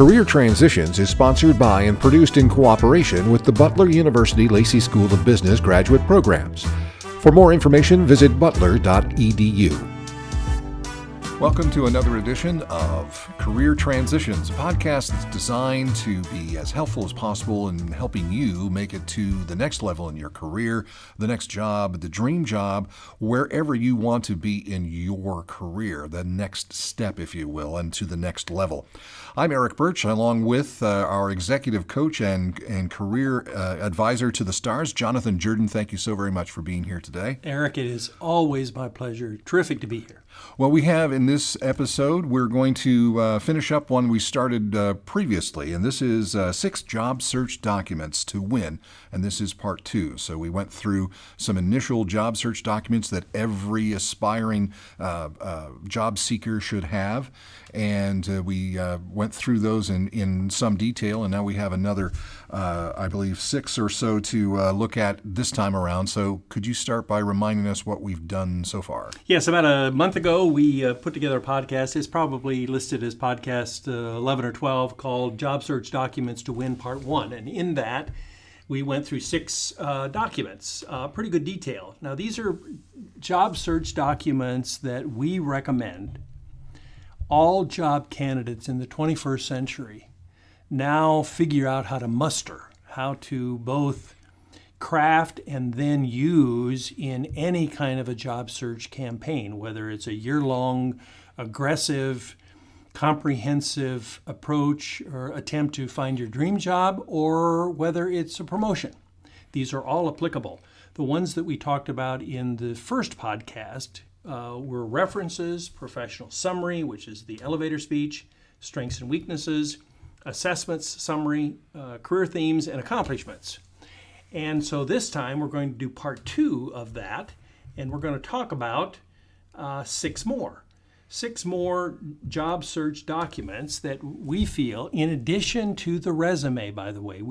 Career Transitions is sponsored by and produced in cooperation with the Butler University Lacey School of Business graduate programs. For more information, visit butler.edu. Welcome to another edition of Career Transitions, a podcast that's designed to be as helpful as possible in helping you make it to the next level in your career, the next job, the dream job, wherever you want to be in your career, the next step, if you will, and to the next level. I'm Eric Birch, along with our executive coach and career advisor to the stars, Jonathan Jordan. Thank you so very much for being here today. Eric, it is always my pleasure. Terrific to be here. Well, we have in this episode, we're going to finish up one we started previously, and this is 6 job search documents to win, and this is part 2. So we went through some initial job search documents that every aspiring job seeker should have, and we went through those in some detail, and now we have another, I believe, 6 or so to look at this time around. So could you start by reminding us what we've done so far? Yes, about a month ago, we put together a podcast. It's probably listed as podcast 11 or 12 called Job Search Documents to Win Part 1. And in that, we went through 6 documents, pretty good detail. Now, these are job search documents that we recommend all job candidates in the 21st century now figure out how to muster, how to both craft and then use in any kind of a job search campaign, whether it's a year-long, aggressive, comprehensive approach or attempt to find your dream job, or whether it's a promotion. These are all applicable. The ones that we talked about in the first podcast were references, professional summary, which is the elevator speech, strengths and weaknesses, assessments, summary, career themes, and accomplishments. And so this time we're going to do part 2 of that, and we're going to talk about 6 more. 6 more job search documents that we feel, in addition to the resume, by the way.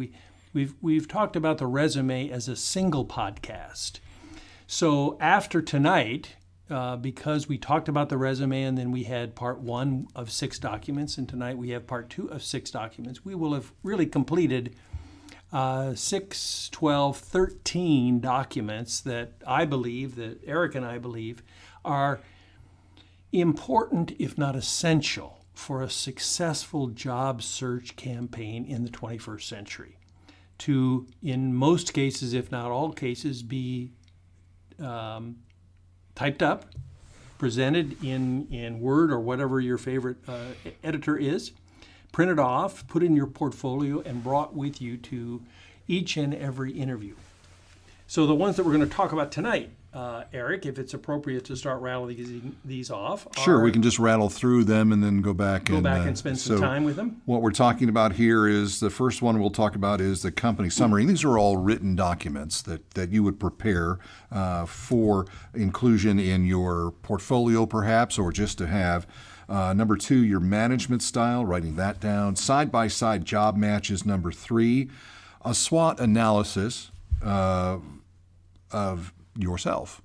We've talked about the resume as a single podcast. So after tonight, because we talked about the resume and then we had part 1 of 6 documents, and tonight we have part 2 of 6 documents, we will have really completed 6, 12, 13 documents that I believe, that Eric and I believe, are important, if not essential, for a successful job search campaign in the 21st century. To, in most cases, if not all cases, be typed up, presented in Word or whatever your favorite editor is, printed off, put in your portfolio, and brought with you to each and every interview. So the ones that we're going to talk about tonight, Eric, if it's appropriate to start rattling these off. Sure, we can just rattle through them and then go back and spend some time with them. What we're talking about here is, the first one we'll talk about is the company summary. These are all written documents that you would prepare for inclusion in your portfolio perhaps, or just to have. Number 2, your management style, writing that down. Side-by-side job matches, number 3. A SWOT analysis of yourself.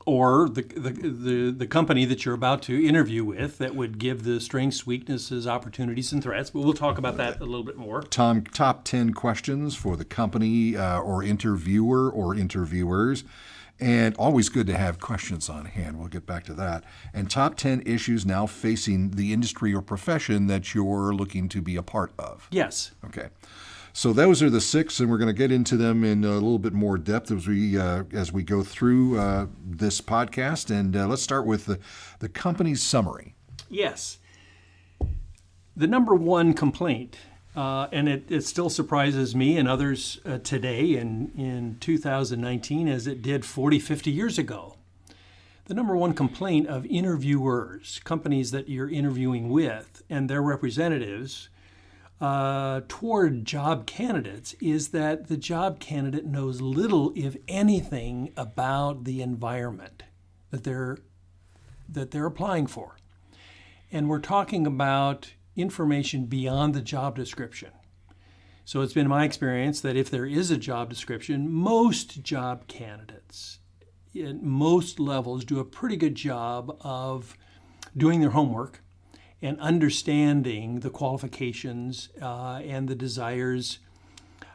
Or the company that you're about to interview with, that would give the strengths, weaknesses, opportunities, and threats. But we'll talk about that a little bit more. Top 10 questions for the company or interviewer or interviewers. And always good to have questions on hand. We'll get back to that. And top 10 issues now facing the industry or profession that you're looking to be a part of. Yes. Okay. So those are the 6, and we're going to get into them in a little bit more depth as we go through this podcast. And let's start with the company's summary. Yes. The number 1 complaint, and it still surprises me and others today in 2019 as it did 40, 50 years ago. The number 1 complaint of interviewers, companies that you're interviewing with, and their representatives toward job candidates, is that the job candidate knows little, if anything, about the environment that they're applying for. And we're talking about information beyond the job description. So it's been my experience that if there is a job description, most job candidates at most levels do a pretty good job of doing their homework and understanding the qualifications and the desires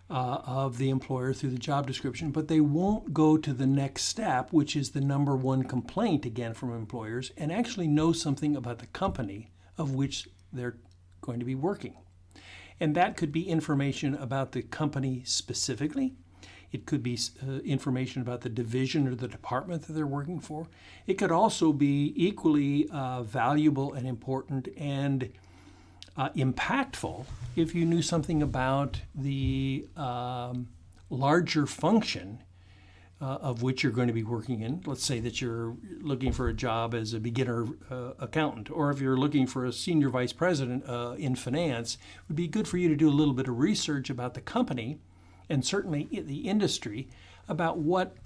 of the employer through the job description, but they won't go to the next step, which is the number one complaint again from employers, and actually know something about the company of which they're going to be working. And that could be information about the company specifically. It could be information about the division or the department that they're working for. It could also be equally valuable and important and impactful if you knew something about the larger function of which you're going to be working in. Let's say that you're looking for a job as a beginner accountant, or if you're looking for a senior vice president in finance, it would be good for you to do a little bit of research about the company and certainly the industry about what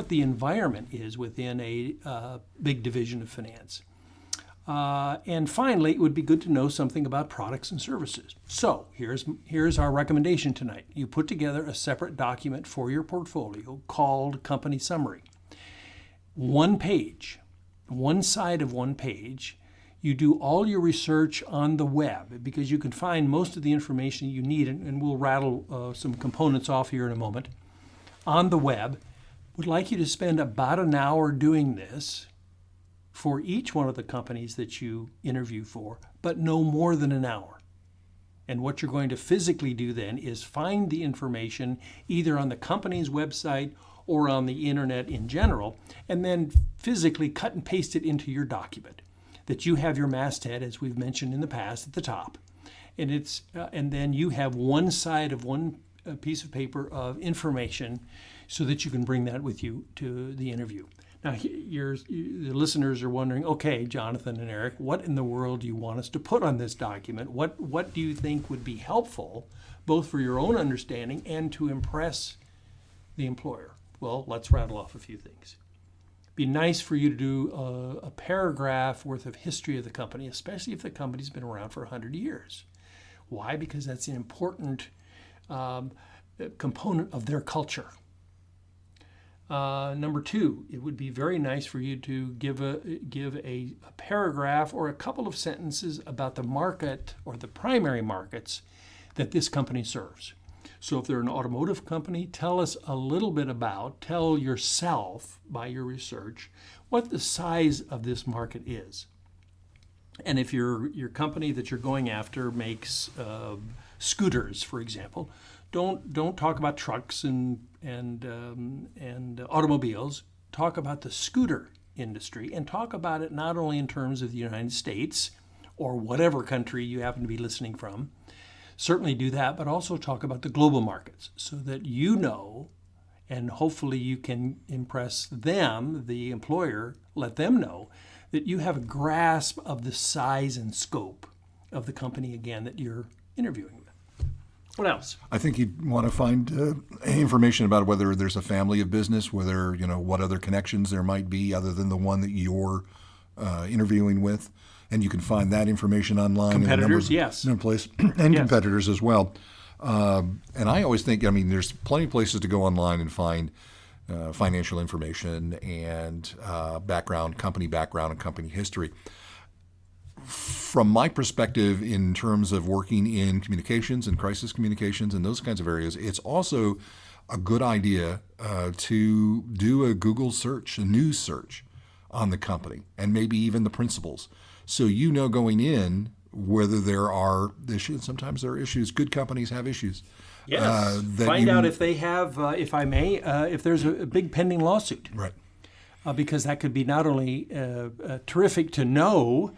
the environment is within a big division of finance. And finally, it would be good to know something about products and services. So here's our recommendation tonight. You put together a separate document for your portfolio called Company Summary. One page, one side of one page. You do all your research on the web because you can find most of the information you need, and we'll rattle some components off here in a moment, on the web. Would like you to spend about an hour doing this for each one of the companies that you interview for, but no more than an hour. And what you're going to physically do then is find the information either on the company's website or on the internet in general, and then physically cut and paste it into your document. That you have your masthead, as we've mentioned in the past, at the top. And then you have one side of one piece of paper of information so that you can bring that with you to the interview. Now, the listeners are wondering, okay, Jonathan and Eric, what in the world do you want us to put on this document? What do you think would be helpful, both for your own understanding and to impress the employer? Well, let's rattle off a few things. Be nice for you to do a paragraph worth of history of the company, especially if the company's been around for 100 years. Why? Because that's an important component of their culture. Number two, it would be very nice for you to give a paragraph or a couple of sentences about the market or the primary markets that this company serves. So if they're an automotive company, tell yourself by your research what the size of this market is. And if your company that you're going after makes scooters, for example, don't talk about trucks and automobiles. Talk about the scooter industry and talk about it not only in terms of the United States or whatever country you happen to be listening from. Certainly do that, but also talk about the global markets so that you know, and hopefully you can impress them, the employer, let them know that you have a grasp of the size and scope of the company, again, that you're interviewing with. What else? I think you'd want to find information about whether there's a family of business, whether, what other connections there might be other than the one that you're interviewing with. And you can find that information online. Competitors, yes. In a place, and yes. Competitors as well. And I always think, there's plenty of places to go online and find financial information and company background and company history. From my perspective, in terms of working in communications and crisis communications and those kinds of areas, it's also a good idea to do a Google search, a news search on the company, and maybe even the principals. So going in whether there are issues. Sometimes there are issues. Good companies have issues. Yes. Find out if they have, if I may, if there's a big pending lawsuit. Right. Because that could be not only terrific to know,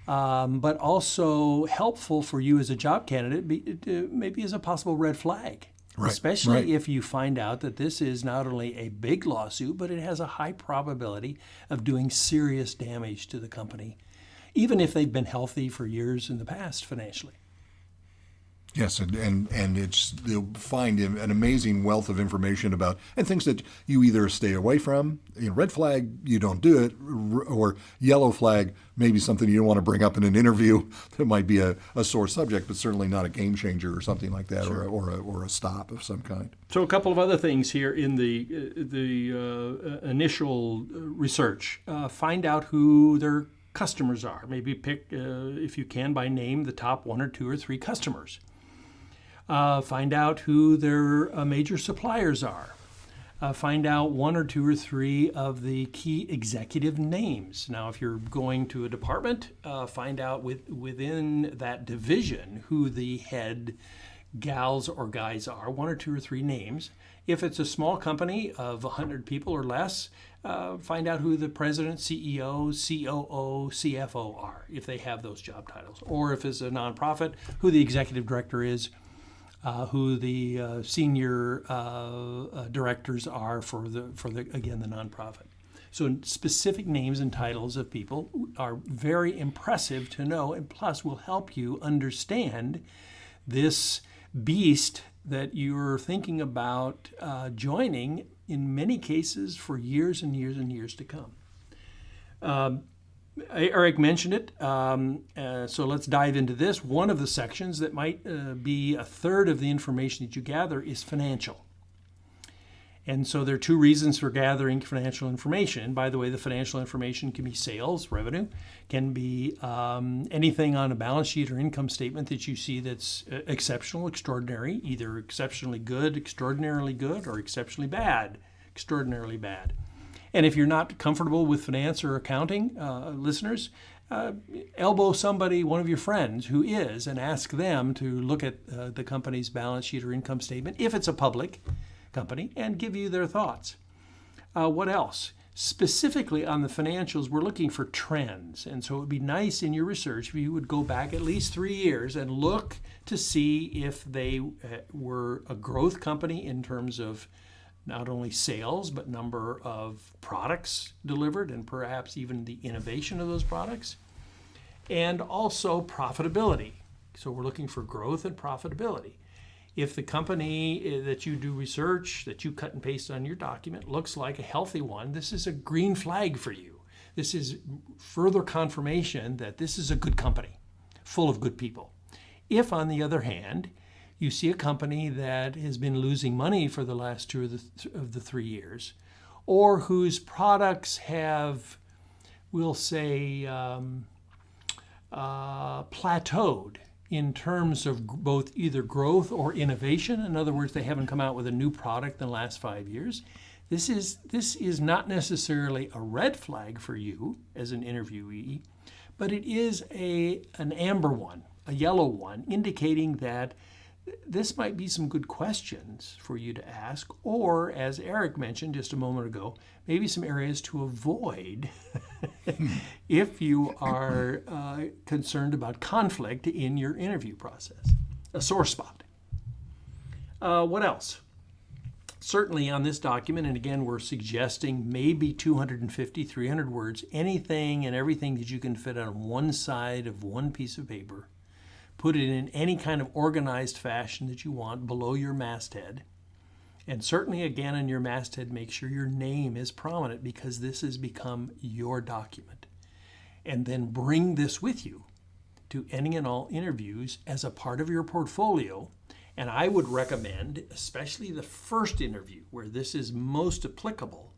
but also helpful for you as a job candidate, maybe as a possible red flag. Right. Especially if you find out that this is not only a big lawsuit, but it has a high probability of doing serious damage to the company, even if they've been healthy for years in the past financially. Yes, and you'll find an amazing wealth of information about, and things that you either stay away from. Red flag, you don't do it, or yellow flag, maybe something you don't want to bring up in an interview that might be a sore subject, but certainly not a game changer or something like that, sure. or a stop of some kind. So a couple of other things here in the initial research. Find out who their customers are. Maybe pick, if you can, by name, the top 1 or 2 or 3 customers. Find out who their major suppliers are. Find out 1 or 2 or 3 of the key executive names. Now, if you're going to a department, find out within that division who the head gals or guys are, 1 or 2 or 3 names. If it's a small company of 100 people or less, find out who the president, CEO, COO, CFO are, if they have those job titles. Or if it's a nonprofit, who the executive director is, who the senior directors are for the nonprofit. So specific names and titles of people are very impressive to know, and plus will help you understand this beast that you're thinking about joining, in many cases for years and years and years to come. Eric mentioned it, so let's dive into this. One of the sections that might be a third of the information that you gather is financial. And so there are 2 reasons for gathering financial information. By the way, the financial information can be sales, revenue, can be anything on a balance sheet or income statement that you see that's exceptional, extraordinary, either exceptionally good, extraordinarily good, or exceptionally bad, extraordinarily bad. And if you're not comfortable with finance or accounting, listeners, elbow somebody, one of your friends who is, and ask them to look at the company's balance sheet or income statement, if it's a public company, and give you their thoughts. What else? Specifically on the financials, we're looking for trends. And so it would be nice in your research if you would go back at least 3 years and look to see if they were a growth company in terms of not only sales, but number of products delivered and perhaps even the innovation of those products, and also profitability. So we're looking for growth and profitability. If the company that you do research, that you cut and paste on your document, looks like a healthy one, this is a green flag for you. This is further confirmation that this is a good company, full of good people. If, on the other hand, you see a company that has been losing money for the last 2 of the 3 years, or whose products have, we'll say, plateaued in terms of both either growth or innovation. In other words, they haven't come out with a new product in the last 5 years. This is not necessarily a red flag for you as an interviewee, but it is an amber one, a yellow one, indicating that this might be some good questions for you to ask, or, as Eric mentioned just a moment ago, maybe some areas to avoid if you are concerned about conflict in your interview process. A sore spot. What else? Certainly on this document, and again, we're suggesting maybe 250, 300 words, anything and everything that you can fit on one side of one piece of paper. Put it in any kind of organized fashion that you want below your masthead. And certainly, again, in your masthead, make sure your name is prominent, because this has become your document. And then bring this with you to any and all interviews as a part of your portfolio. And I would recommend, especially the first interview, where this is most applicable,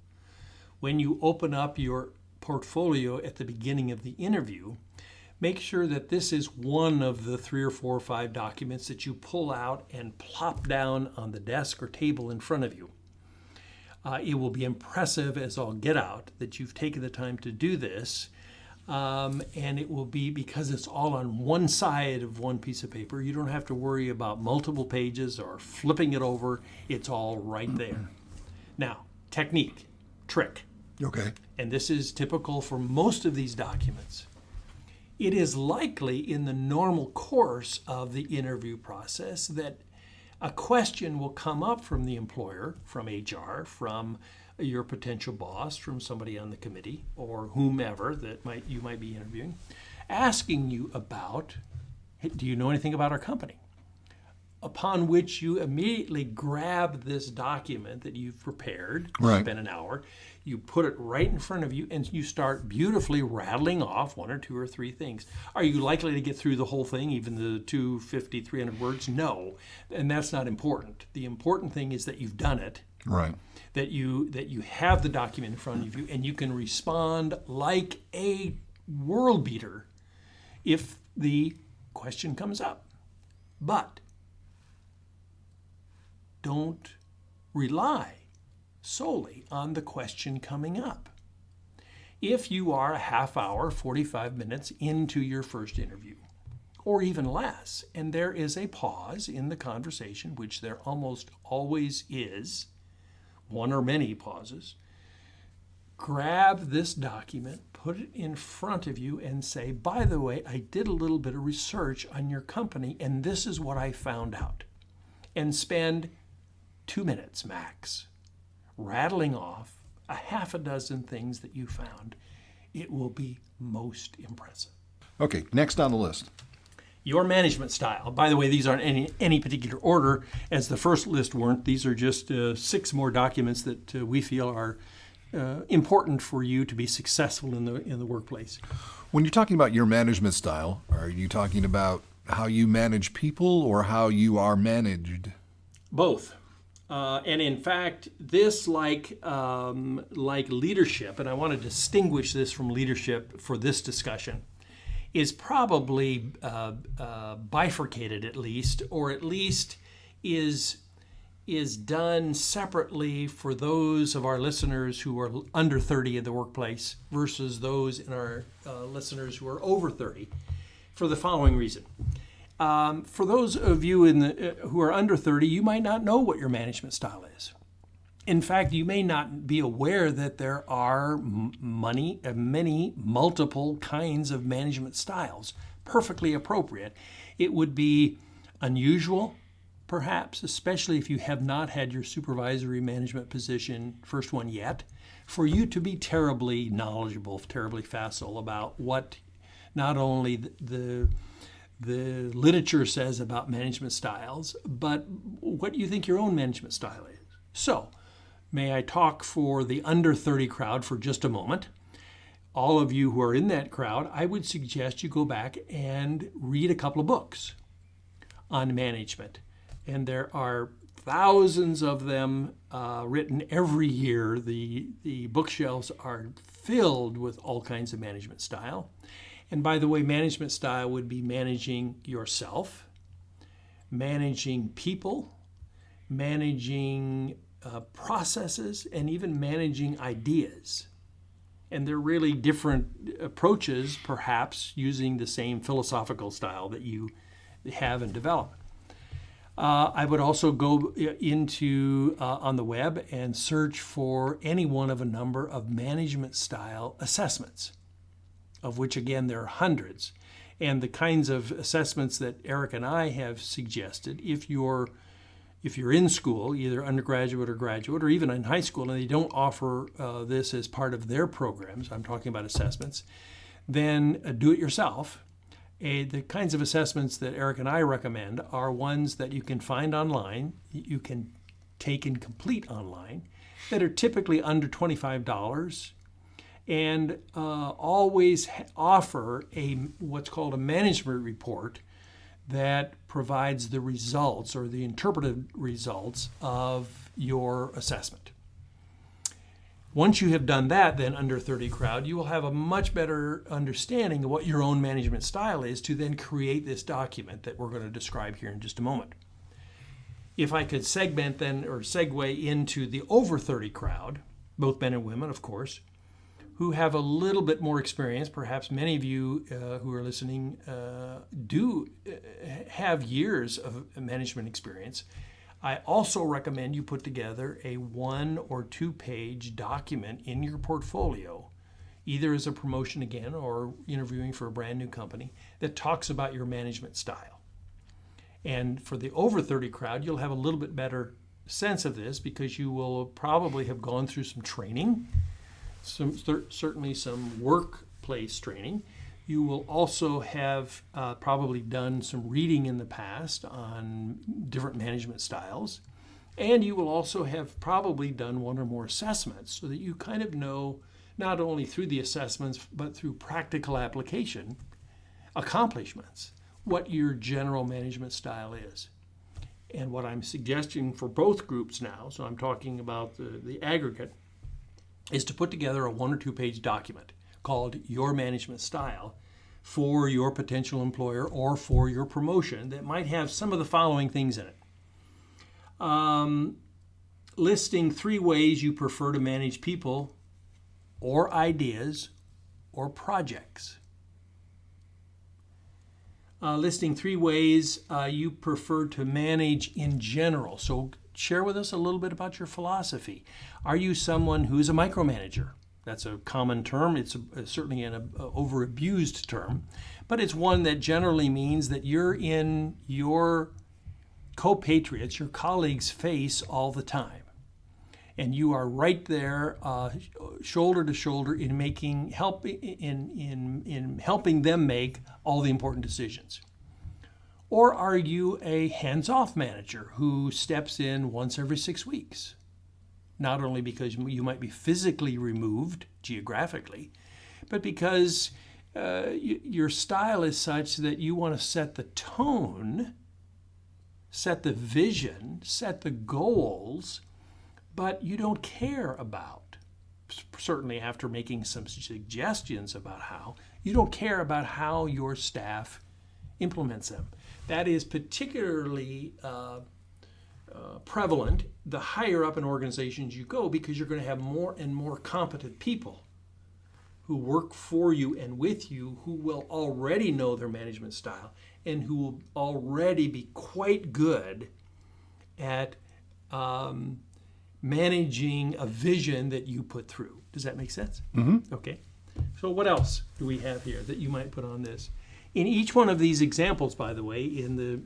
when you open up your portfolio at the beginning of the interview, make sure that this is one of the 3 or 4 or 5 documents that you pull out and plop down on the desk or table in front of you. It will be impressive as all get out that you've taken the time to do this, and it will be because it's all on one side of one piece of paper. You don't have to worry about multiple pages or flipping it over. It's all right there. Now, technique, trick. Okay. And this is typical for most of these documents. It is likely in the normal course of the interview process that a question will come up from the employer, from HR, from your potential boss, from somebody on the committee, or whomever that you might be interviewing, asking you about, hey, do you know anything about our company? Upon which you immediately grab this document that you've prepared, right. Spend an hour, you put it right in front of you, and you start beautifully rattling off 1 or 2 or 3 things. Are you likely to get through the whole thing, even the 250, 300 words? No, and that's not important. The important thing is that you've done it, right? That you have the document in front of you, and you can respond like a world beater if the question comes up. But don't rely solely on the question coming up. If you are a half hour, 45 minutes into your first interview, or even less, and there is a pause in the conversation, which there almost always is, one or many pauses, grab this document, put it in front of you, and say, by the way, I did a little bit of research on your company, and this is what I found out. And spend 2 minutes max rattling off a half a dozen things that you found. It will be most impressive. Okay, next on the list. Your management style. By the way, these aren't any particular order, as the first list weren't. These are just 6 more documents that we feel are important for you to be successful in the workplace. When you're talking about your management style, are you talking about how you manage people or how you are managed? Both. And in fact, this, like leadership, and I want to distinguish this from leadership for this discussion, is probably bifurcated at least, or at least is done separately for those of our listeners who are under 30 in the workplace versus those in our listeners who are over 30, for the following reason. For those of you who are under 30, you might not know what your management style is. In fact, you may not be aware that there are many multiple kinds of management styles, perfectly appropriate. It would be unusual, perhaps, especially if you have not had your supervisory management position, first one yet, for you to be terribly knowledgeable, terribly facile about what not only the literature says about management styles, but what you think your own management style is. So, may I talk for the under 30 crowd for just a moment? All of you who are in that crowd, I would suggest you go back and read a couple of books on management. And there are thousands of them written every year. The bookshelves are filled with all kinds of management style. And by the way, management style would be managing yourself, managing people, managing processes, and even managing ideas. And they're really different approaches, perhaps using the same philosophical style that you have and develop. I would also go into on the web and search for any one of a number of management style assessments, of which, again, there are hundreds. And the kinds of assessments that Eric and I have suggested, if you're in school, either undergraduate or graduate, or even in high school, and they don't offer this as part of their programs, I'm talking about assessments, then do it yourself. The kinds of assessments that Eric and I recommend are ones that you can find online, you can take and complete online, that are typically under $25, and always offer what's called a management report that provides the results or the interpretive results of your assessment. Once you have done that, then under 30 crowd, you will have a much better understanding of what your own management style is to then create this document that we're going to describe here in just a moment. If I could segment then, or segue into the over 30 crowd, both men and women, of course, who have a little bit more experience. Perhaps many of you who are listening do have years of management experience. I also recommend you put together a 1 or 2 page document in your portfolio, either as a promotion again or interviewing for a brand new company, that talks about your management style. And for the over 30 crowd, you'll have a little bit better sense of this because you will probably have gone through some training, certainly some workplace training. You will also have probably done some reading in the past on different management styles. And you will also have probably done 1 or more assessments so that you kind of know, not only through the assessments, but through practical application accomplishments, what your general management style is. And what I'm suggesting for both groups now, so I'm talking about the aggregate, is to put together a 1 or 2 page document. called Your Management Style for your potential employer or for your promotion that might have some of the following things in it. Listing 3 ways you prefer to manage people or ideas or projects. Listing 3 ways you prefer to manage in general. So share with us a little bit about your philosophy. Are you someone who's a micromanager? That's a common term. It's certainly an over-abused term, but it's one that generally means that you're in your compatriots, your colleagues' face all the time. And you are right there, shoulder to shoulder, in helping them make all the important decisions. Or are you a hands-off manager who steps in once every 6 weeks? Not only because you might be physically removed geographically, but because your style is such that you want to set the tone, set the vision, set the goals, but you don't care about, certainly after making some suggestions about how, you don't care about how your staff implements them. That is particularly prevalent the higher up in organizations you go, because you're going to have more and more competent people who work for you and with you, who will already know their management style and who will already be quite good at managing a vision that you put through. Does that make sense? Mm-hmm. Okay. So what else do we have here that you might put on this? In each one of these examples, by the way, in the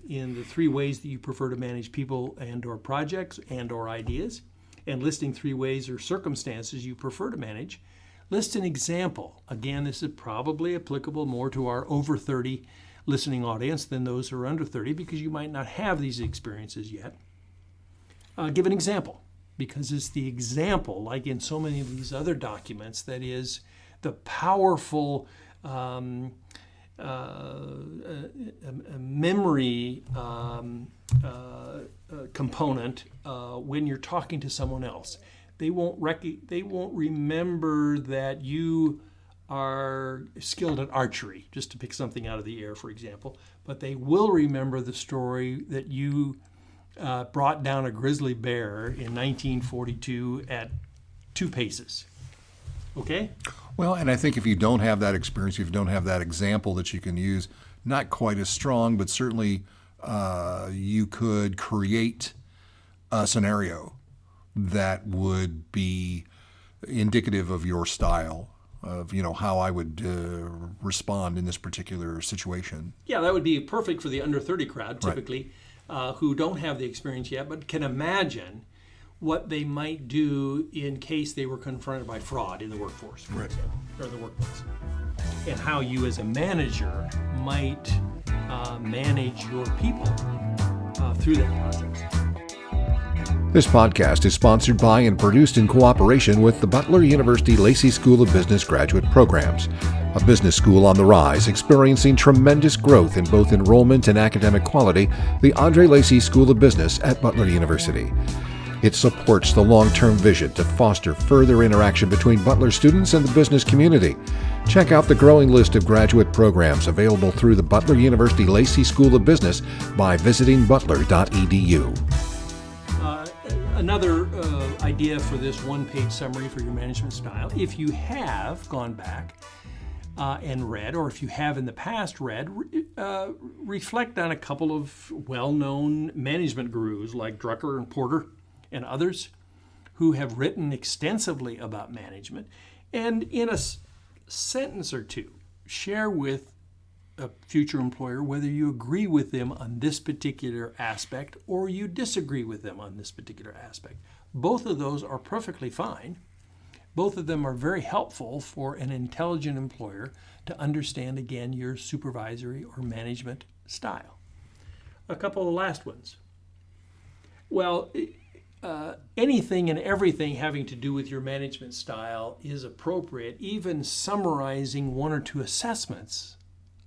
3 ways that you prefer to manage people and or projects and or ideas, and listing 3 ways or circumstances you prefer to manage, list an example. Again, this is probably applicable more to our over 30 listening audience than those who are under 30, because you might not have these experiences yet. Give an example, because it's the example, like in so many of these other documents, that is the powerful memory component when you're talking to someone else. They won't remember that you are skilled at archery, just to pick something out of the air, for example, but they will remember the story that you brought down a grizzly bear in 1942 at 2 paces. Okay? Well, and I think if you don't have that experience, if you don't have that example that you can use, not quite as strong, but certainly you could create a scenario that would be indicative of your style, of how I would respond in this particular situation. Yeah, that would be perfect for the under 30 crowd, typically, right, who don't have the experience yet, but can imagine what they might do in case they were confronted by fraud in the workforce, for example, or the workplace, and how you as a manager might manage your people through that process. This podcast is sponsored by and produced in cooperation with the Butler University Lacey School of Business graduate programs, a business school on the rise, experiencing tremendous growth in both enrollment and academic quality. The Andre Lacey School of Business at Butler University. It supports the long-term vision to foster further interaction between Butler students and the business community. Check out the growing list of graduate programs available through the Butler University Lacey School of Business by visiting butler.edu. Another idea for this one-page summary for your management style, if you have gone back and read, or if you have in the past read, reflect on a couple of well-known management gurus like Drucker and Porter and others who have written extensively about management, and in a sentence or two, share with a future employer whether you agree with them on this particular aspect or you disagree with them on this particular aspect. Both of those are perfectly fine. Both of them are very helpful for an intelligent employer to understand, again, your supervisory or management style. A couple of last ones. Well, anything and everything having to do with your management style is appropriate, even summarizing 1 or 2 assessments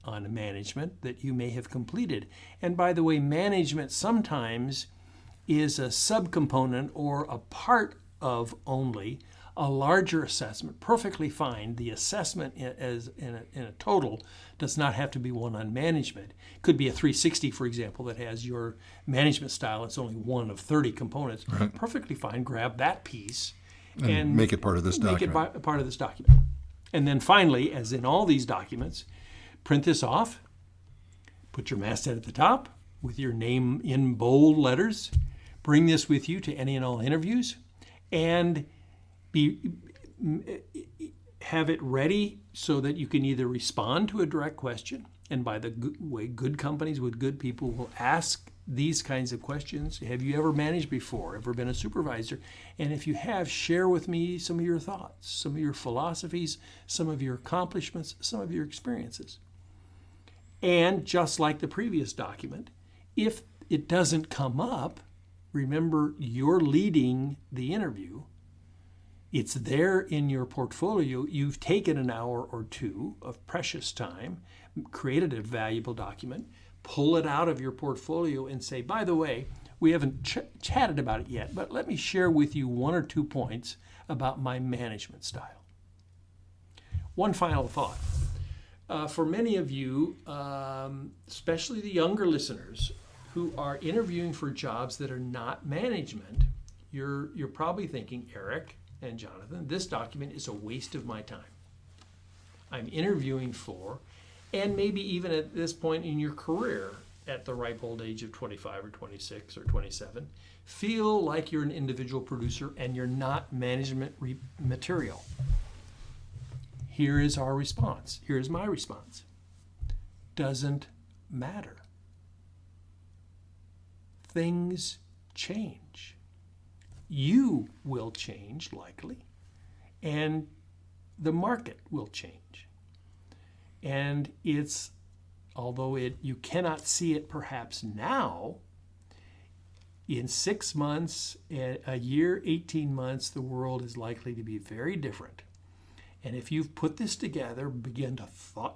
on management that you may have completed. And by the way, management sometimes is a subcomponent or a part of only a larger assessment, perfectly fine. The assessment in a total does not have to be one on management. It could be a 360, for example, that has your management style. It's only one of 30 components. Right. Perfectly fine. Grab that piece And make it part of this document. Make it part of this document. And then finally, as in all these documents, print this off, put your masthead at the top with your name in bold letters, bring this with you to any and all interviews, and have it ready so that you can either respond to a direct question, and by the way, good companies with good people will ask these kinds of questions. Have you ever managed before? Ever been a supervisor? And if you have, share with me some of your thoughts, some of your philosophies, some of your accomplishments, some of your experiences. And just like the previous document, if it doesn't come up, remember you're leading the interview. It's there in your portfolio. You've taken an hour or two of precious time, created a valuable document, pull it out of your portfolio and say, by the way, we haven't chatted about it yet, but let me share with you 1 or 2 points about my management style. One final thought. For many of you, especially the younger listeners who are interviewing for jobs that are not management, you're probably thinking, Eric and Jonathan, this document is a waste of my time. I'm interviewing for, and maybe even at this point in your career, at the ripe old age of 25 or 26 or 27, feel like you're an individual producer and you're not management material. Here is our response. Here is my response. Doesn't matter. Things change. You will change, likely, and the market will change. And although you cannot see it perhaps now, in 6 months, a year, 18 months, the world is likely to be very different. And if you've put this together, begin to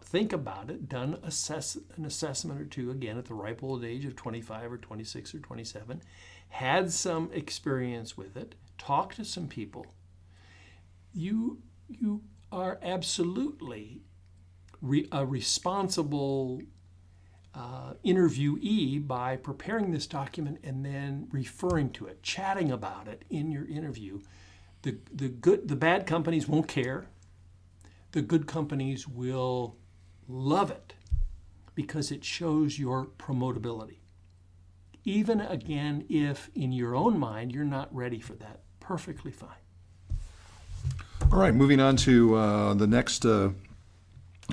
think about it, done an assessment or two, again, at the ripe old age of 25 or 26 or 27, had some experience with it, talked to some people, you are absolutely a responsible interviewee by preparing this document and then referring to it, chatting about it in your interview. The bad companies won't care. The good companies will love it because it shows your promotability. Even again, if in your own mind you're not ready for that, perfectly fine. All right, moving on to the next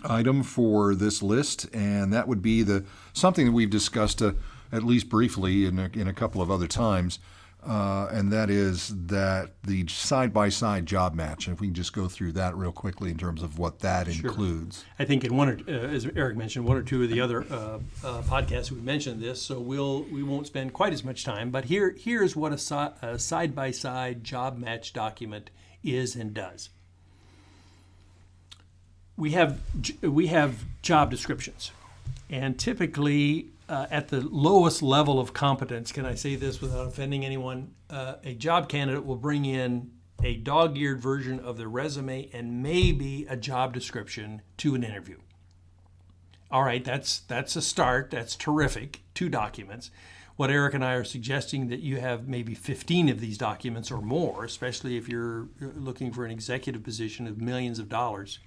item for this list, and that would be something that we've discussed at least briefly in a couple of other times, and that is that the side-by-side job match. And if we can just go through that real quickly in terms of what that includes. I think in as Eric mentioned, 1 or 2 of the other podcasts we mentioned this, so we won't spend quite as much time. But here's what a side-by-side job match document is and does. We have job descriptions, and typically at the lowest level of competence, can I say this without offending anyone, a job candidate will bring in a dog-eared version of their resume and maybe a job description to an interview. All right, that's a start. That's terrific. 2 documents. What Eric and I are suggesting that you have maybe 15 of these documents or more, especially if you're looking for an executive position of millions of dollars.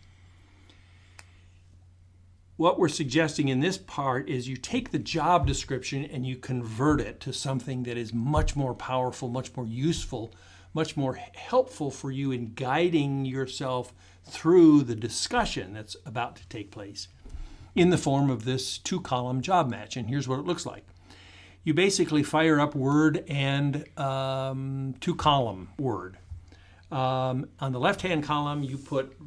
What we're suggesting in this part is you take the job description and you convert it to something that is much more powerful, much more useful, much more helpful for you in guiding yourself through the discussion that's about to take place in the form of this 2-column job match. And here's what it looks like. You basically fire up Word and 2-column Word. On the left-hand column, you put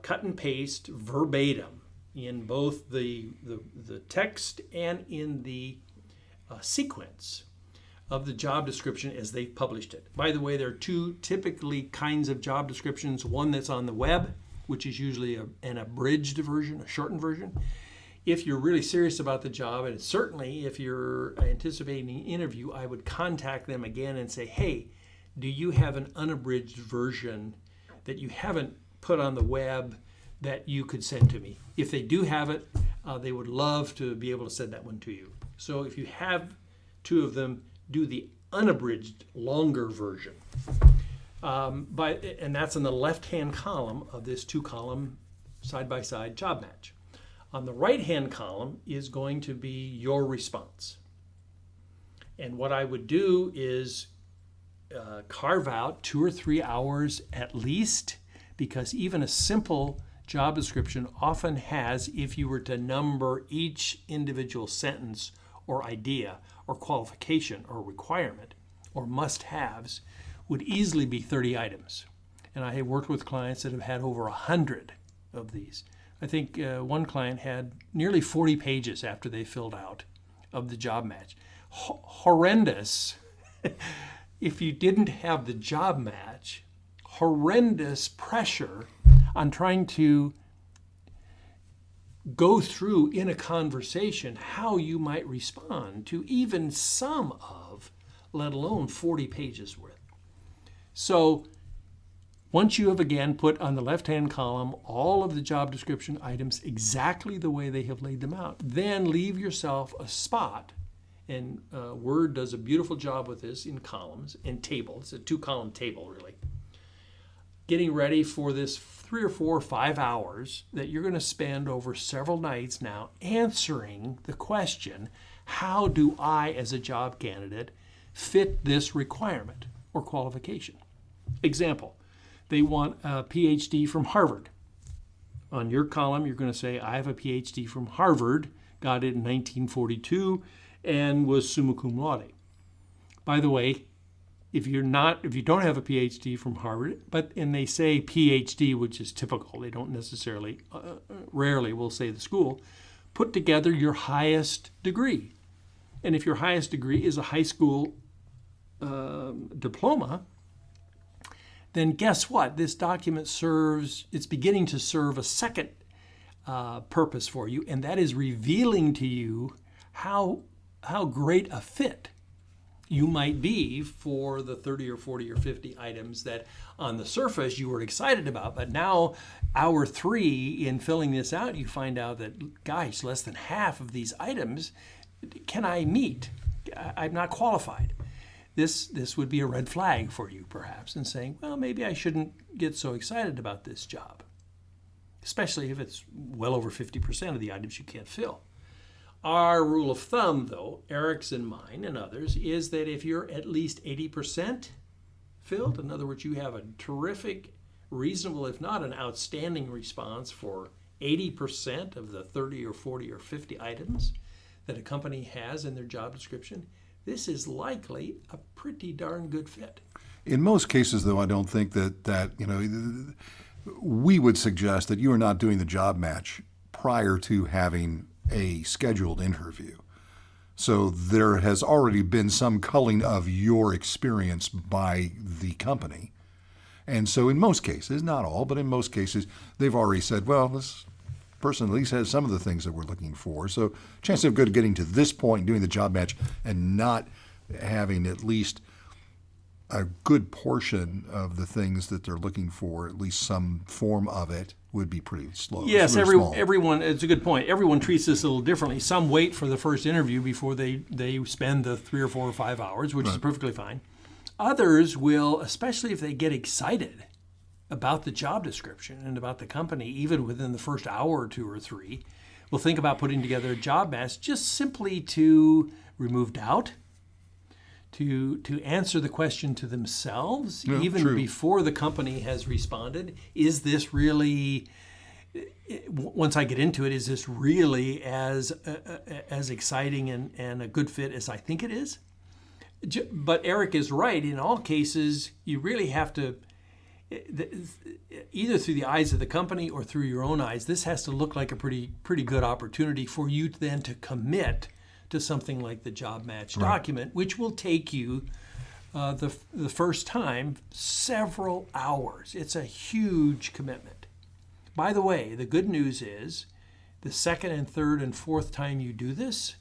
cut and paste verbatim in both the text and in the sequence of the job description as they've published it. By the way, there are 2 typically kinds of job descriptions. One that's on the web, which is usually an abridged version, a shortened version. If you're really serious about the job, and certainly if you're anticipating an interview, I would contact them again and say, hey, do you have an unabridged version that you haven't put on the web that you could send to me. If they do have it, they would love to be able to send that one to you. So if you have two of them, do the unabridged, longer version. And that's in the left-hand column of this two-column side-by-side job match. On the right-hand column is going to be your response. And what I would do is carve out 2 or 3 hours at least, because even a simple job description often has, if you were to number each individual sentence or idea or qualification or requirement or must-haves, would easily be 30 items. And I have worked with clients that have had over 100 of these. I think one client had nearly 40 pages after they filled out of the job match. Horrendous. If you didn't have the job match, horrendous pressure on trying to go through in a conversation how you might respond to even some of, let alone 40 pages worth. So once you have again put on the left-hand column all of the job description items exactly the way they have laid them out, then leave yourself a spot. And Word does a beautiful job with this in columns and tables. It's a 2-column table, really. Getting ready for this 3 or 4 or 5 hours that you're going to spend over several nights now answering the question, how do I, as a job candidate, fit this requirement or qualification? Example, they want a PhD from Harvard. On your column, you're going to say, I have a PhD from Harvard, got it in 1942, and was summa cum laude. By the way, if you don't have a PhD from Harvard, and they say PhD, which is typical, they don't necessarily, rarely will say the school, put together your highest degree. And if your highest degree is a high school diploma, then guess what? This document it's beginning to serve a second purpose for you, and that is revealing to you how great a fit you might be for the 30 or 40 or 50 items that on the surface you were excited about. But now, hour 3 in filling this out, you find out that, gosh, less than half of these items can I meet? I'm not qualified. This would be a red flag for you, perhaps, in saying, well, maybe I shouldn't get so excited about this job, especially if it's well over 50% of the items you can't fill. Our rule of thumb, though, Eric's and mine and others, is that if you're at least 80% filled, in other words, you have a terrific, reasonable, if not an outstanding response for 80% of the 30 or 40 or 50 items that a company has in their job description, this is likely a pretty darn good fit. In most cases, though, I don't think that we would suggest that you are not doing the job match prior to having a scheduled interview. So there has already been some culling of your experience by the company. And so in most cases, not all, but in most cases, they've already said, well, this person at least has some of the things that we're looking for. So chances of good getting to this point, doing the job match, and not having at least a good portion of the things that they're looking for, at least some form of it, would be pretty slow. Yes, everyone, it's a good point. Everyone treats this a little differently. Some wait for the first interview before they spend the 3 or 4 or 5 hours, which is perfectly fine. Others will, especially if they get excited about the job description and about the company, even within the first hour or 2 or 3, will think about putting together a job match just simply to remove doubt, to answer the question to themselves, before the company has responded. Is this really, once I get into it, is this really as exciting and a good fit as I think it is? But Eric is right. In all cases, you really have to, either through the eyes of the company or through your own eyes, this has to look like a pretty good opportunity for you then to commit to something like the job match document, which will take you the first time several hours. It's a huge commitment. By the way, the good news is the second and third and fourth time you do this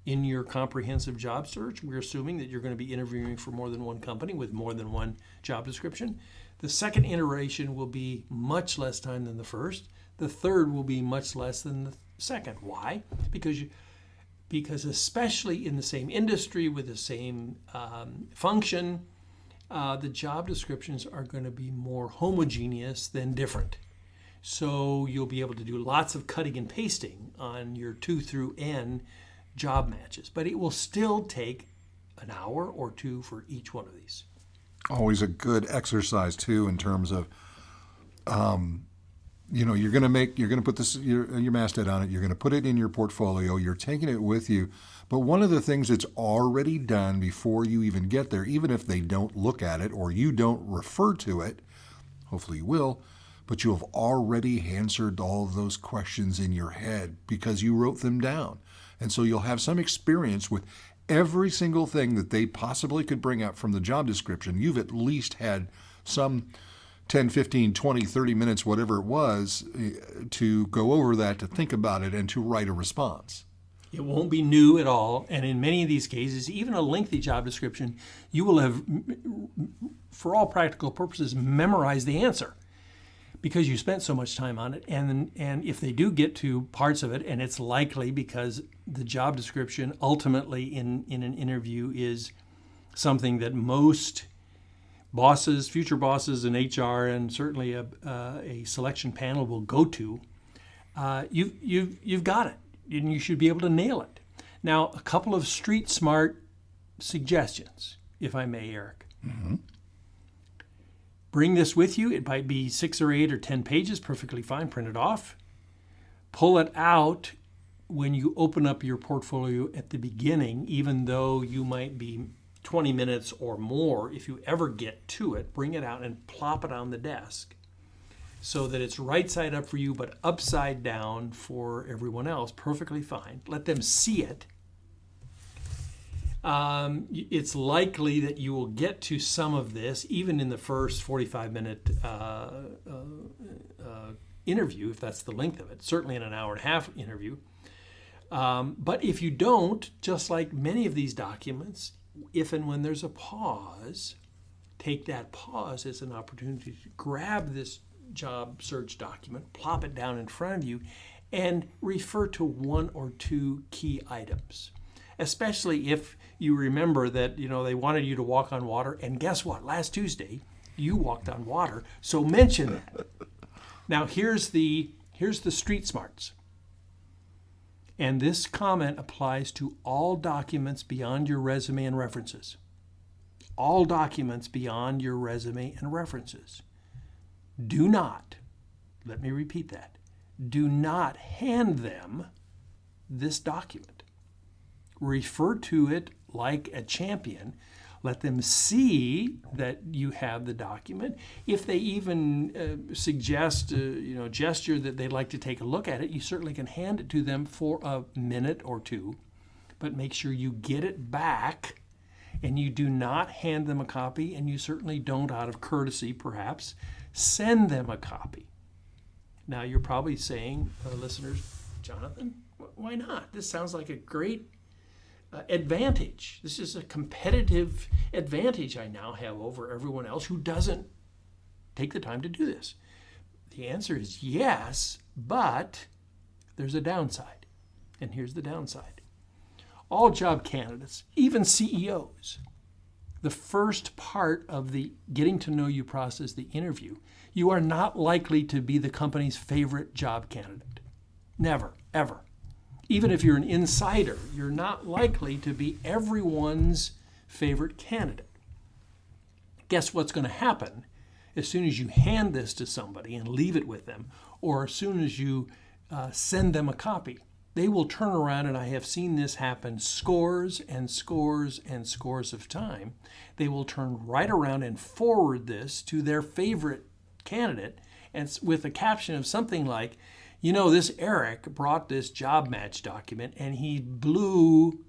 in your comprehensive job search, we're assuming that you're going to be interviewing for more than one company with more than one job description. The second iteration will be much less time than the first. The third will be much less than the second. Why? Because especially in the same industry with the same function, the job descriptions are going to be more homogeneous than different. So you'll be able to do lots of cutting and pasting on your 2 through N job matches, but it will still take an hour or two for each one of these. Always a good exercise too, in terms of, you're going to put this your masthead on it. You're going to put it in your portfolio. You're taking it with you. But one of the things that's already done before you even get there, even if they don't look at it or you don't refer to it, hopefully you will, but you have already answered all of those questions in your head because you wrote them down. And so you'll have some experience with every single thing that they possibly could bring up from the job description. You've at least had some 10, 15, 20, 30 minutes, whatever it was, to go over that, to think about it, and to write a response. It won't be new at all. And in many of these cases, even a lengthy job description, you will have, for all practical purposes, memorized the answer because you spent so much time on it. And if they do get to parts of it, and it's likely because the job description ultimately in an interview is something that most bosses, future bosses in HR, and certainly a selection panel will go to, you've got it, and you should be able to nail it. Now, a couple of street smart suggestions, if I may, Eric. Mm-hmm. Bring this with you. It might be 6 or 8 or 10 pages, perfectly fine. Print it off. Pull it out when you open up your portfolio at the beginning, even though you might be 20 minutes or more. If you ever get to it, bring it out and plop it on the desk so that it's right side up for you, but upside down for everyone else. Perfectly fine. Let them see it. It's likely that you will get to some of this even in the first 45-minute interview, if that's the length of it, certainly in an hour and a half interview. But if you don't, just like many of these documents, if and when there's a pause, take that pause as an opportunity to grab this job search document, plop it down in front of you, and refer to 1 or 2 key items. Especially if you remember that, they wanted you to walk on water, and guess what? Last Tuesday, you walked on water, so mention that. Now, here's the street smarts. And this comment applies to all documents beyond your resume and references. All documents beyond your resume and references. Do not, let me repeat that, do not hand them this document. Refer to it like a champion. Let them see that you have the document. If they even suggest, gesture that they'd like to take a look at it, you certainly can hand it to them for a minute or two. But make sure you get it back, and you do not hand them a copy, and you certainly don't, out of courtesy perhaps, send them a copy. Now you're probably saying, listeners, Jonathan, why not? This sounds like a great advantage. This is a competitive advantage I now have over everyone else who doesn't take the time to do this. The answer is yes, but there's a downside. And here's the downside. All job candidates, even CEOs, the first part of the getting to know you process, the interview, you are not likely to be the company's favorite job candidate. Never, ever. Even if you're an insider, you're not likely to be everyone's favorite candidate. Guess what's going to happen as soon as you hand this to somebody and leave it with them, or as soon as you send them a copy? They will turn around, and I have seen this happen scores and scores and scores of time. They will turn right around and forward this to their favorite candidate, and with a caption of something like, this Eric brought this job match document and he blew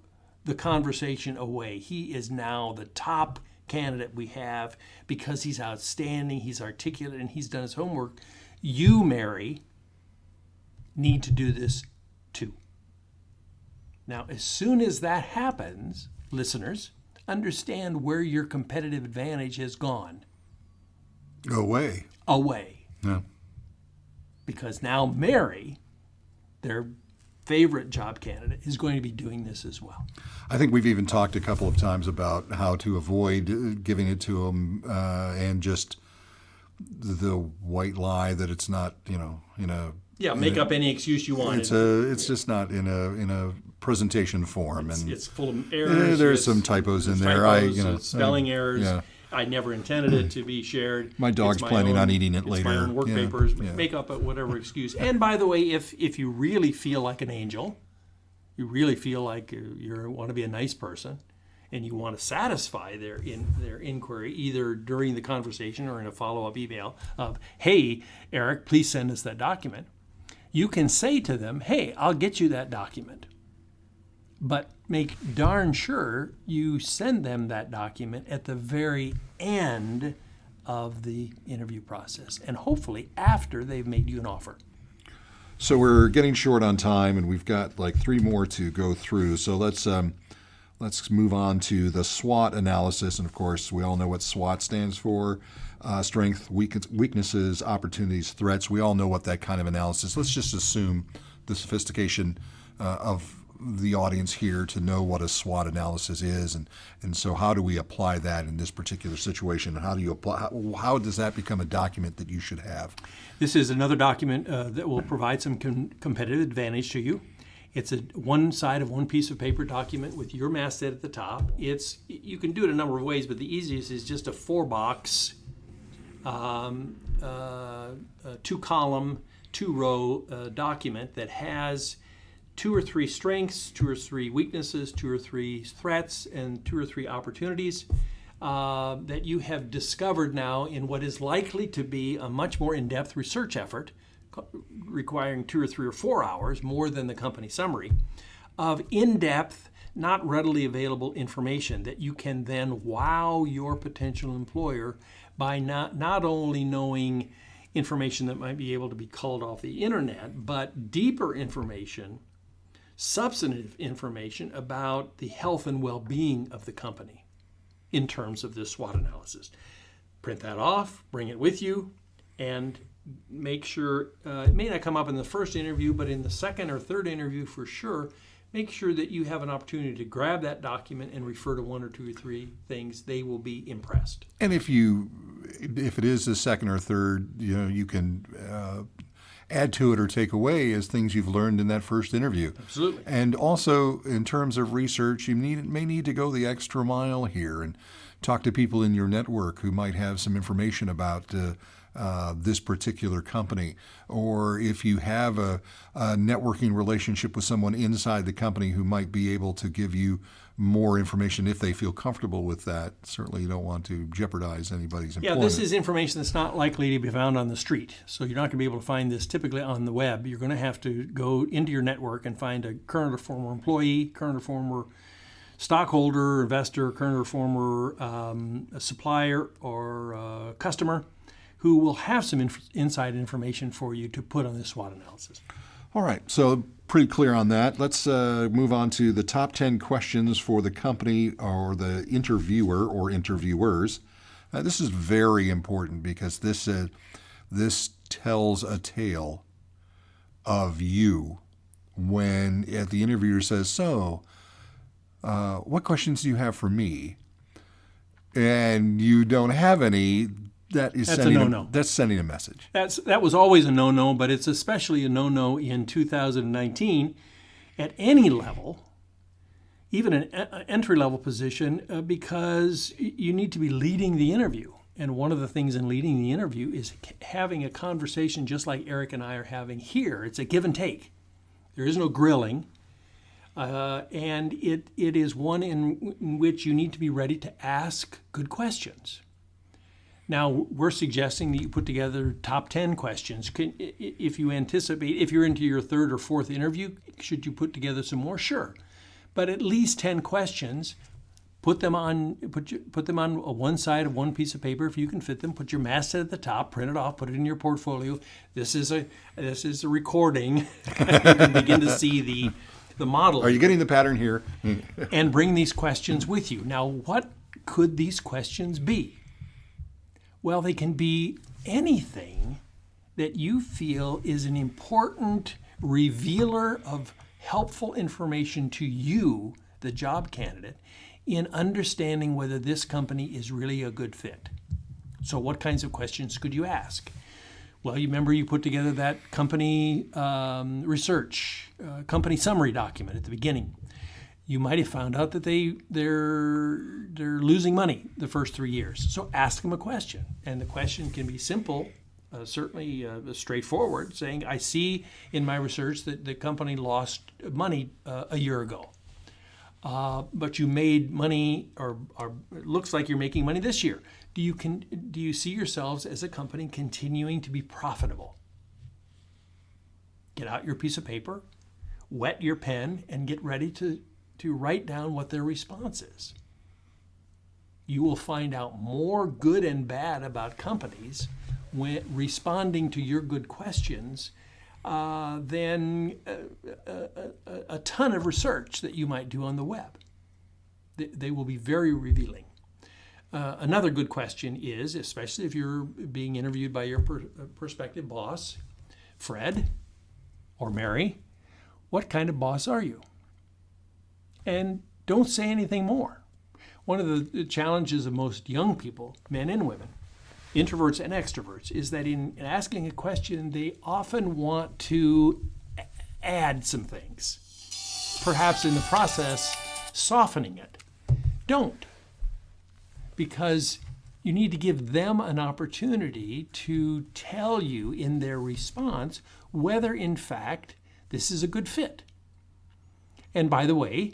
the conversation away. He is now the top candidate we have because he's outstanding, he's articulate, and he's done his homework. You, Mary, need to do this too. Now, as soon as that happens, listeners, understand where your competitive advantage has gone. Away. Yeah. Because now Mary, their favorite job candidate, is going to be doing this as well. I think we've even talked a couple of times about how to avoid giving it to them and just the white lie that it's not, Make up any excuse you want. It's just not in a presentation form, it's full of errors. There's some typos in there. Spelling errors. Yeah. I never intended it to be shared. My dog's planning on eating it later. My own work papers. Make up whatever excuse. And by the way, if you really feel like an angel, you really feel like you want to be a nice person, and you want to satisfy their inquiry either during the conversation or in a follow-up email of, hey, Eric, please send us that document, you can say to them, hey, I'll get you that document. But make darn sure you send them that document at the very end of the interview process, and hopefully after they've made you an offer. So we're getting short on time, and we've got like 3 more to go through. So let's move on to the SWOT analysis. And of course, we all know what SWOT stands for: strength, weaknesses, opportunities, threats. We all know what that kind of analysis. Let's just assume the sophistication of the audience here to know what a SWOT analysis is, and so how do we apply that in this particular situation, and how does that become a document that you should have? This is another document that will provide some competitive advantage to you. It's a one side of one piece of paper document with your masthead at the top. You can do it a number of ways, but the easiest is just a 4-box, 2-column, 2-row document that has 2 or 3 strengths, 2 or 3 weaknesses, 2 or 3 threats, and 2 or 3 opportunities that you have discovered now in what is likely to be a much more in-depth research effort requiring 2 or 3 or 4 hours, more than the company summary, of in-depth, not readily available information that you can then wow your potential employer by not only knowing information that might be able to be culled off the internet, but deeper information, substantive information about the health and well-being of the company in terms of this SWOT analysis. Print that off, bring it with you, and make sure, it may not come up in the first interview, but in the second or third interview for sure, make sure that you have an opportunity to grab that document and refer to 1 or 2 or 3 things. They will be impressed. And if it is the second or third, you can add to it or take away as things you've learned in that first interview. Absolutely. And also, in terms of research, you may need to go the extra mile here and talk to people in your network who might have some information about this particular company. Or if you have a networking relationship with someone inside the company who might be able to give you more information if they feel comfortable with that. Certainly you don't want to jeopardize anybody's employment. Yeah, this is information that's not likely to be found on the street. So you're not going to be able to find this typically on the web. You're going to have to go into your network and find a current or former employee, current or former stockholder, investor, current or former supplier or customer who will have some inside information for you to put on this SWOT analysis. All right, so pretty clear on that. Let's move on to the top 10 questions for the company or the interviewer or interviewers. This is very important because this tells a tale of you when the interviewer says, so what questions do you have for me? And you don't have any. That's a no-no. That's sending a message. That was always a no-no, but it's especially a no-no in 2019 at any level, even an entry-level position, because you need to be leading the interview. And one of the things in leading the interview is having a conversation just like Eric and I are having here. It's a give and take. There is no grilling. And it is one in which you need to be ready to ask good questions. Now, we're suggesting that you put together top 10 questions. If you anticipate, if you're into your 3rd or 4th interview, should you put together some more? Sure. But at least 10 questions, put them on one side of one piece of paper if you can fit them. Put your masthead at the top, print it off, put it in your portfolio. This is a recording. You can begin to see the model. Are you getting the pattern here? And bring these questions with you. Now, what could these questions be? Well, they can be anything that you feel is an important revealer of helpful information to you, the job candidate, in understanding whether this company is really a good fit. So what kinds of questions could you ask? Well, you remember you put together that company research, company summary document at the beginning. You might have found out that they're losing money the first 3 years. So ask them a question. And the question can be simple, certainly straightforward, saying, I see in my research that the company lost money a year ago. But you made money, or it looks like you're making money this year. Do you see yourselves as a company continuing to be profitable? Get out your piece of paper, wet your pen, and get ready to write down what their response is. You will find out more good and bad about companies when responding to your good questions than a ton of research that you might do on the web. They will be very revealing. Another good question is, especially if you're being interviewed by your prospective boss, Fred or Mary, what kind of boss are you? And don't say anything more. One of the challenges of most young people, men and women, introverts and extroverts, is that in asking a question, they often want to add some things, perhaps in the process softening it. Don't, because you need to give them an opportunity to tell you in their response whether, in fact, this is a good fit. And by the way,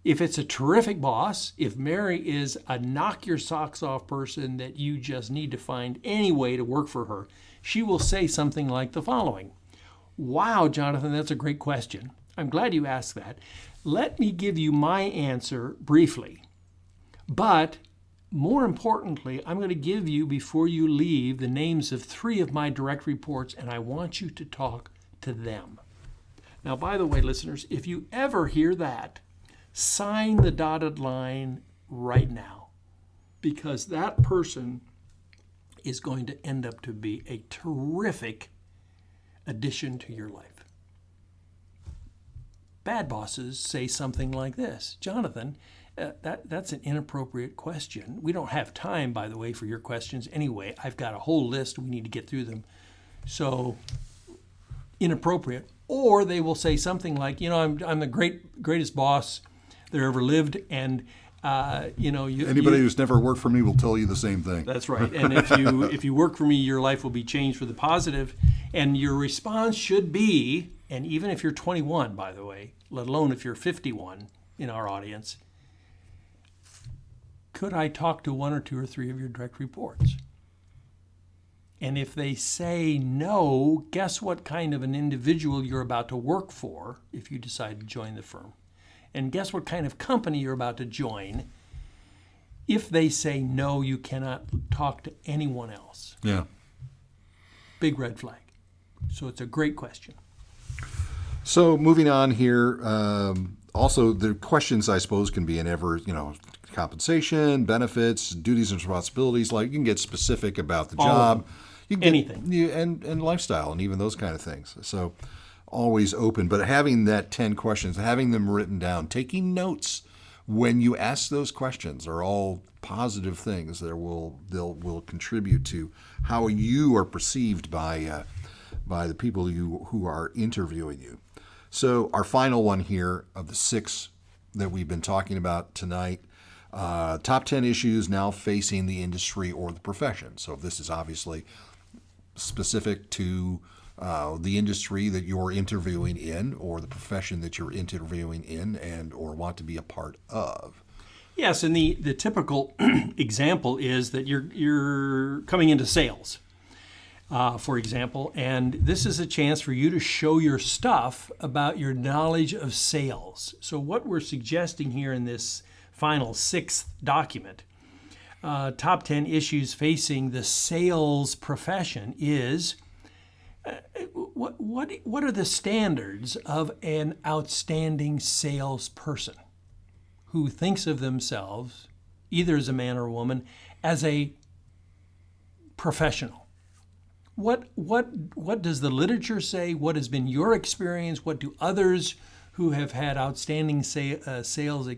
if it's a terrific boss, if Mary is a knock your socks off person that you just need to find any way to work for her, she will say something like the following. Wow, Jonathan, that's a great question. I'm glad you asked that. Let me give you my answer briefly. But more importantly, I'm going to give you, before you leave, the names of 3 of my direct reports, and I want you to talk to them. Now, by the way, listeners, if you ever hear that, sign the dotted line right now, because that person is going to end up to be a terrific addition to your life. Bad bosses say something like this: Jonathan, that's an inappropriate question. We don't have time, by the way, for your questions anyway. I've got a whole list. We need to get through them. So inappropriate. Or they will say something like, I'm the greatest boss there ever lived, and anybody who's never worked for me will tell you the same thing. That's right. And if you work for me, your life will be changed for the positive. And your response should be, and even if you're 21, by the way, let alone if you're 51 in our audience, could I talk to 1 or 2 or 3 of your direct reports? And if they say no, guess what kind of an individual you're about to work for if you decide to join the firm? And guess what kind of company you're about to join if they say no, you cannot talk to anyone else? Yeah. Big red flag. So it's a great question. So moving on here, also the questions, I suppose, can be compensation, benefits, duties and responsibilities. Like, you can get specific about the job. You can anything. And lifestyle and even those kind of things. So always open. But having that 10 questions, having them written down, taking notes when you ask those questions are all positive things that will contribute to how you are perceived by the people who are interviewing you. So our final one here of the 6 that we've been talking about tonight, top 10 issues now facing the industry or the profession. So this is obviously specific to the industry that you're interviewing in or the profession that you're interviewing in and or want to be a part of. Yes, and the typical example is that you're coming into sales, for example, and this is a chance for you to show your stuff about your knowledge of sales. So what we're suggesting here in this final 6th document, top 10 issues facing the sales profession, is what are the standards of an outstanding salesperson who thinks of themselves, either as a man or a woman, as a professional. What does the literature say? What has been your experience? What do others who have had outstanding sales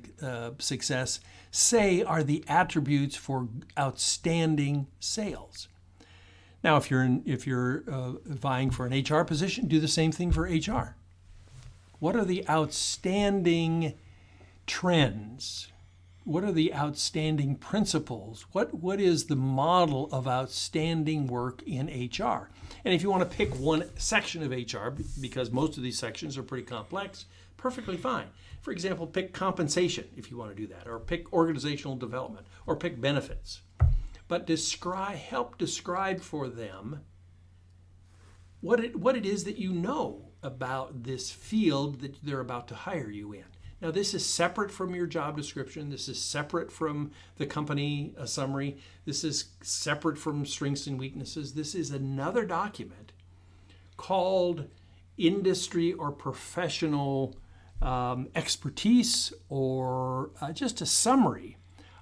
success say are the attributes for outstanding sales? Now, if you're vying for an HR position, do the same thing for HR. What are the outstanding trends? What are the outstanding principles? What is the model of outstanding work in HR? And if you want to pick one section of HR, because most of these sections are pretty complex, perfectly fine. For example, pick compensation if you want to do that, or pick organizational development, or pick benefits. But help describe for them what it is that you know about this field that they're about to hire you in. Now, this is separate from your job description. This is separate from the company summary. This is separate from strengths and weaknesses. This is another document called industry or professional expertise, or just a summary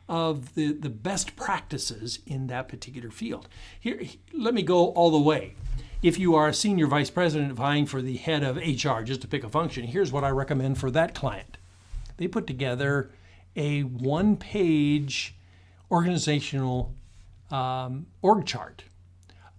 of the best practices in that particular field. Here, let me go all the way. If you are a senior vice president vying for the head of HR, just to pick a function, here's what I recommend for that client. They put together a one-page organizational org chart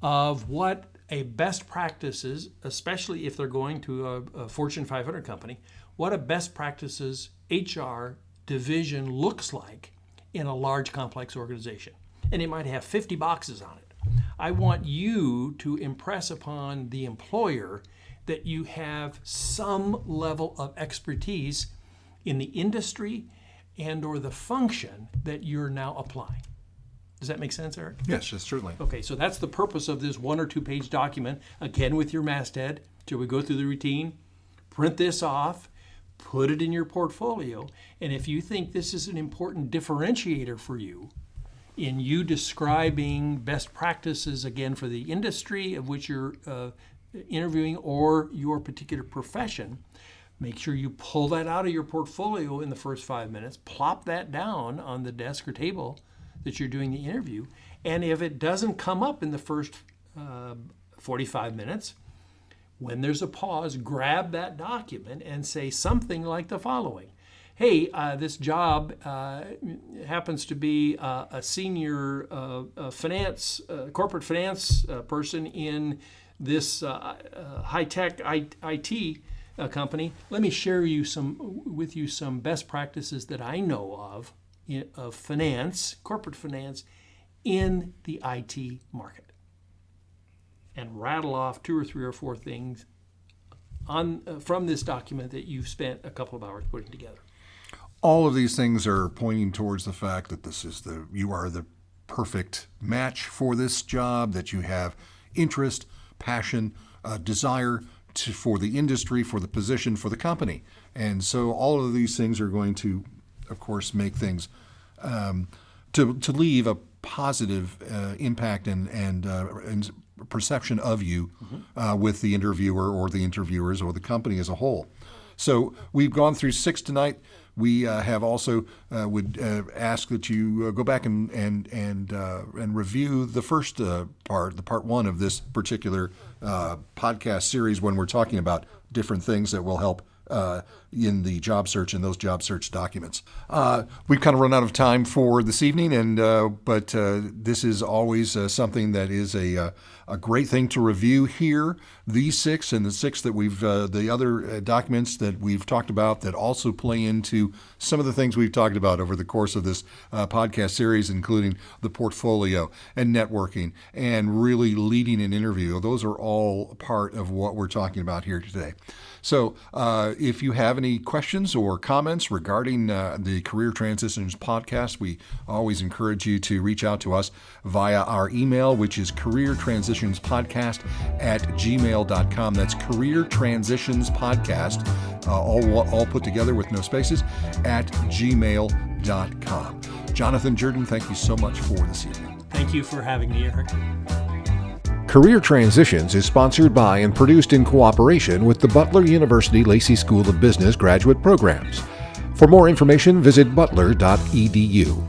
of what a best practices, especially if they're going to a Fortune 500 company, what a best practices HR division looks like in a large, complex organization. And it might have 50 boxes on it. I want you to impress upon the employer that you have some level of expertise in the industry and or the function that you're now applying. Does that make sense, Eric? Yes, certainly. Okay, so that's the purpose of this 1 or 2 page document, again with your masthead. Shall we go through the routine? Print this off, put it in your portfolio, and if you think this is an important differentiator for you in you describing best practices, again, for the industry of which you're interviewing or your particular profession, make sure you pull that out of your portfolio in the first 5 minutes, plop that down on the desk or table that you're doing the interview, and if it doesn't come up in the first 45 minutes, when there's a pause, grab that document and say something like the following. Hey, this job happens to be a senior corporate finance person in this high-tech IT company. Let me share with you some best practices that I know of finance, corporate finance, in the IT market. And rattle off 2 or 3 or 4 things from this document that you've spent a couple of hours putting together. All of these things are pointing towards the fact that you are the perfect match for this job, that you have interest, passion, desire for the industry, for the position, for the company. And so all of these things are going to, of course, make things to leave a positive impact and perception of you with the interviewer or the interviewers or the company as a whole. So we've gone through 6 tonight. We have also would ask that you go back and review the first part, the part 1 of this particular podcast series, when we're talking about different things that will help in the job search and those job search documents. We've kind of run out of time for this evening, but this is always something that is a great thing to review here. These 6 and the 6 that the other documents that we've talked about that also play into some of the things we've talked about over the course of this podcast series, including the portfolio and networking and really leading an interview. Those are all part of what we're talking about here today. So if you have any questions or comments regarding the Career Transitions podcast, we always encourage you to reach out to us via our email, which is careertransitionspodcast@gmail.com. That's Career Transitions Podcast, all put together with no spaces, @gmail.com. Jonathan Jordan, thank you so much for this evening. Thank you for having me, Eric. Career Transitions is sponsored by and produced in cooperation with the Butler University Lacey School of Business graduate programs. For more information, visit butler.edu.